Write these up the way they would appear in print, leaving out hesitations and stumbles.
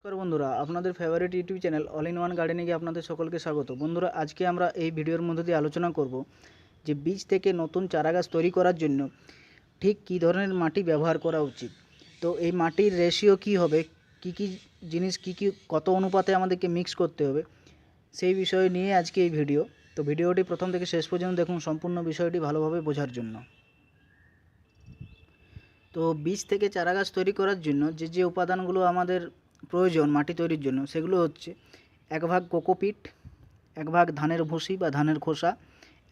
নমস্কার বন্ধুরা, আপনাদের favourite YouTube channel all in one গার্ডেনিংয়ে আপনাদের সকলকে স্বাগত। বন্ধুরা, আজকে আমরা এই ভিডিওর মধ্যে দিয়ে আলোচনা করব যে বীজ থেকে নতুন চারাগাছ তৈরি করার জন্য ঠিক কী ধরনের মাটি ব্যবহার করা উচিত। তো এই মাটির রেশিও কী হবে, কী জিনিস কী কত অনুপাতে আমাদেরকে মিক্স করতে হবে, সেই বিষয় নিয়ে আজকে এই ভিডিও। তো ভিডিওটি প্রথম থেকে শেষ পর্যন্ত দেখুন সম্পূর্ণ বিষয়টি ভালোভাবে বোঝার জন্য। তো বীজ থেকে চারাগাছ তৈরি করার জন্য যে উপাদানগুলো আমাদের প্রয়োজন মাটি তৈরির জন্য, সেগুলো হচ্ছে 1 ভাগ কোকোপিট, 1 ভাগ ধানের ভুসি বা ধানের খোসা,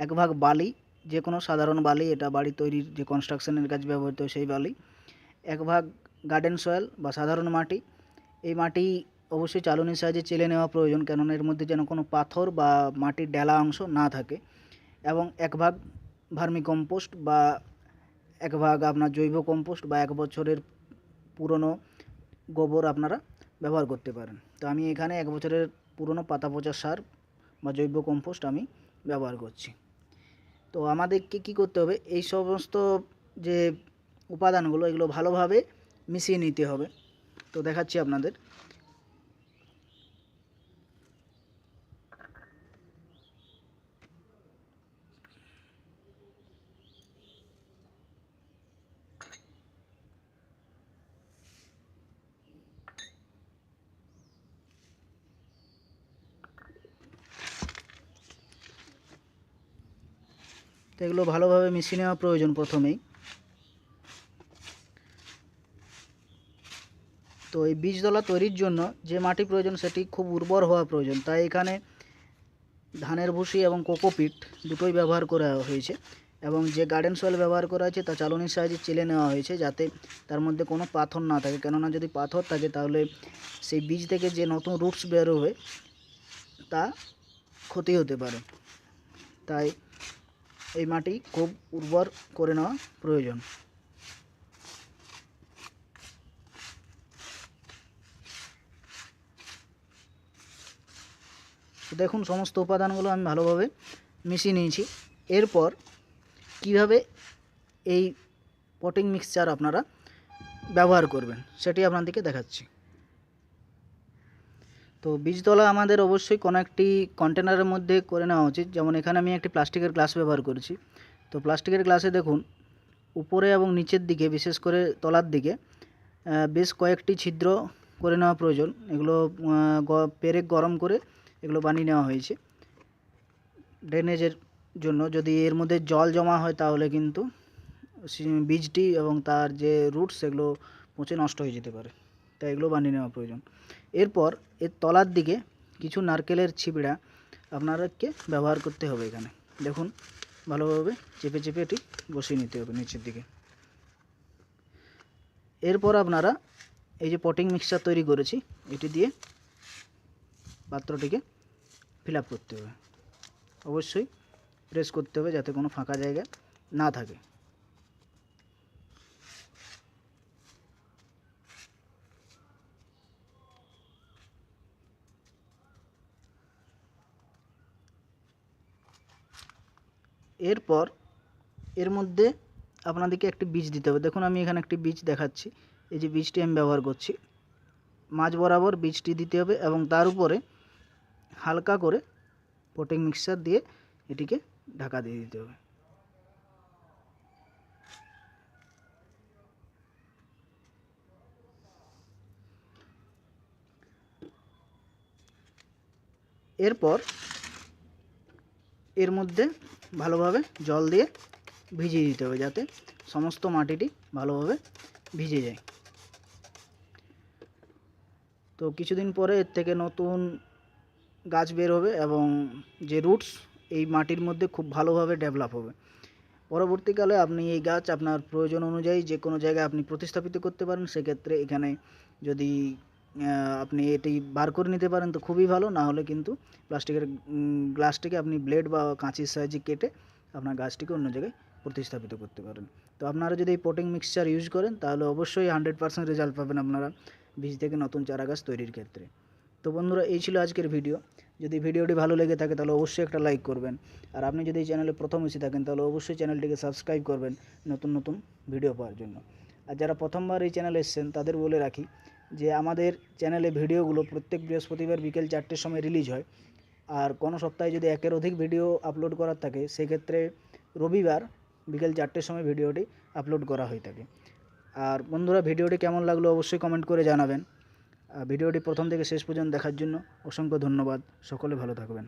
1 ভাগ বালি, যে কোনো সাধারণ বালি, এটা বাড়ি তৈরির যে কনস্ট্রাকশনের কাজ ব্যবহৃত সেই বালি, 1 ভাগ গার্ডেন সয়েল বা সাধারণ মাটি। এই মাটি অবশ্যই চালনির সাহায্যে চেলে নেওয়া প্রয়োজন, কেননা এর মধ্যে যেন কোনো পাথর বা মাটির ডেলা অংশ না থাকে। এবং 1 ভাগ ভার্মি কম্পোস্ট বা 1 ভাগ আপনার জৈব কম্পোস্ট বা 1 বছরের পুরনো গোবর আপনারা ব্যবহার করতে পারেন। তো আমি এখানে 1 বছরের পুরনো পাতা পচা সার বা জৈব কম্পোস্ট আমি ব্যবহার করছি। তো আমাদেরকে কী করতে হবে, এই সমস্ত যে উপাদানগুলো এগুলো ভালোভাবে মিশিয়ে নিতে হবে। তো দেখাচ্ছি আপনাদের। তো এগুলো ভালোভাবে মিশিয়ে নেওয়া প্রয়োজন প্রথমেই। তো এই বীজতলা তৈরির জন্য যে মাটি প্রয়োজন সেটি খুব উর্বর হওয়া প্রয়োজন, তাই এখানে ধানের ভুসি এবং কোকোপিট দুটোই ব্যবহার করা হয়েছে। এবং যে গার্ডেন সয়েল ব্যবহার করা হয়েছে তা চালনির সাহায্যে চেলে নেওয়া হয়েছে, যাতে তার মধ্যে কোনো পাথর না থাকে, কেননা যদি পাথর থাকে তাহলে সেই বীজ থেকে যে নতুন রুটস বেরোবে তা ক্ষতি হতে পারে। তাই এই মাটি খুব উর্বর করে নেওয়া প্রয়োজন। তো দেখুন সমস্ত উপাদানগুলো আমি ভালোভাবে মিশিয়ে নিয়েছি। এরপর কিভাবে এই পটিং মিক্সচার আপনারা ব্যবহার করবেন সেটি আপনাদেরকে দেখাচ্ছি। তো বীজতলা আমাদের অবশ্যই কোনো একটি কন্টেনারের মধ্যে করে নেওয়া উচিত। যেমন এখানে আমি একটি প্লাস্টিকের গ্লাস ব্যবহার করেছি। তো প্লাস্টিকের গ্লাসে দেখুন উপরে এবং নিচের দিকে, বিশেষ করে তলার দিকে বেশ কয়েকটি ছিদ্র করে নেওয়া প্রয়োজন। এগুলো পেরেক গরম করে এগুলো বানিয়ে নেওয়া হয়েছে ড্রেনেজের জন্য। যদি এর মধ্যে জল জমা হয় তাহলে কিন্তু বীজটি এবং তার যে রুটস সেগুলো পচে নষ্ট হয়ে যেতে পারে, তাই এগুলো বানিয়ে নেওয়া প্রয়োজন। এরপর এর তলার দিকে কিছু নারকেলের ছিবড়া আপনাদেরকে ব্যবহার করতে হবে। এখানে দেখুন ভালোভাবে চেপে চেপে এটি বসিয়ে নিতে হবে নিচের দিকে। এরপর আপনারা এই যে পটিং মিক্সচার তৈরি করেছি এটি দিয়ে পাত্রটিকে ফিল আপ করতে হবে। অবশ্যই প্রেস করতে হবে যাতে কোনো ফাঁকা জায়গা না থাকে। এরপর এর মধ্যে আপনাদেরকে একটি বীজ দিতে হবে। দেখুন আমি এখানে একটি বীজ দেখাচ্ছি, এই যে বীজটি আমি ব্যবহার করছি। মাঝ বরাবর বীজটি দিতে হবে এবং তার উপরে হালকা করে পটিং মিক্সচার দিয়ে এটিকে ঢাকা দিয়ে দিতে হবে। এরপর এর মধ্যে ভালোভাবে জল দিয়ে ভিজিয়ে দিতে হবে, যাতে সমস্ত মাটিটি ভালোভাবে ভিজে যায়। তো কিছুদিন পরে এর থেকে নতুন গাছ বের হবে এবং যে রুটস এই মাটির মধ্যে খুব ভালোভাবে ডেভেলপ হবে। পরবর্তীকালে আপনি এই গাছ আপনার প্রয়োজন অনুযায়ী যে কোনো জায়গায় আপনি প্রতিস্থাপিত করতে পারেন। সেক্ষেত্রে এখানে যদি আপনি এটি বার করে নিতে পারেন তো খুবই ভালো, না হলে কিন্তু প্লাস্টিকের গ্লাসটিকে আপনি ব্লেড বা কাঁচির সাহায্যে কেটে আপনার গাছটিকে অন্য জায়গায় প্রতিস্থাপিত করতে পারেন। তো আপনারা যদি এই পটিং মিক্সচার ইউজ করেন তাহলে অবশ্যই 100% রেজাল্ট পাবেন আপনারা বীজ থেকে নতুন চারা গাছ তৈরির ক্ষেত্রে। তো বন্ধুরা, এই ছিল আজকের ভিডিও। যদি ভিডিওটি ভালো লেগে থাকে তাহলে অবশ্যই একটা লাইক করবেন। আর আপনি যদি এই চ্যানেলে প্রথম এসে থাকেন তাহলে অবশ্যই চ্যানেলটিকে সাবস্ক্রাইব করবেন নতুন নতুন ভিডিও পাওয়ার জন্য। আর যারা প্রথমবার এই চ্যানেলে এসেছেন তাদের বলে রাখি যে আমাদের চ্যানেলে ভিডিওগুলো প্রত্যেক বৃহস্পতিবার বিকেল 4টের সময় রিলিজ হয়। আর কোনো সপ্তাহে যদি একের অধিক ভিডিও আপলোড করার থাকে সেক্ষেত্রে রবিবার বিকেল 4টের সময় ভিডিওটি আপলোড করা হয়ে থাকে। আর বন্ধুরা, ভিডিওটি কেমন লাগলো অবশ্যই কমেন্ট করে জানাবেন। ভিডিওটি প্রথম থেকে শেষ পর্যন্ত দেখার জন্য অসংখ্য ধন্যবাদ। সকলে ভালো থাকবেন।